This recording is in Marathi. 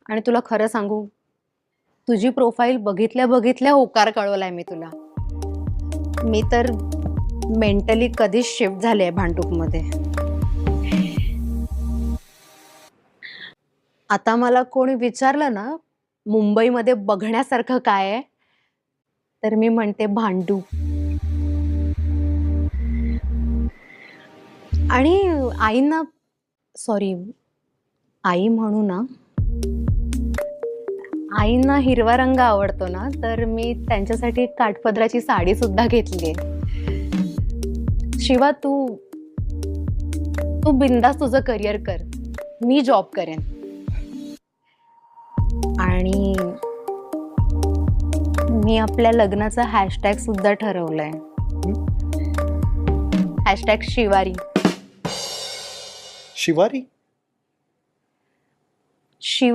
आणि तुला खरं सांगू, तुझी प्रोफाईल बघितल्या बघितल्या होकार कळवलाय मी तुला. मी तर मेंटली कधीच शिफ्ट झाले आहे भांडूपमध्ये. आता मला कोणी विचारलं ना, मुंबईमध्ये बघण्यासारखं काय आहे, तर मी म्हणते भांडूप. आणि आईंना, सॉरी, आई म्हणू ना, आईंना हिरवा रंग आवडतो ना, तर मी त्यांच्यासाठी एक काठपदराची साडी सुद्धा घेतली आहे. शिवा, तू तू बिंदास तुझं करिअर कर, मी जॉब करेन. आणि मी आपल्या लग्नाचा हॅशटॅग सुद्धा ठरवलाय. हॅशटॅग शिवारी. शिवारी? शिव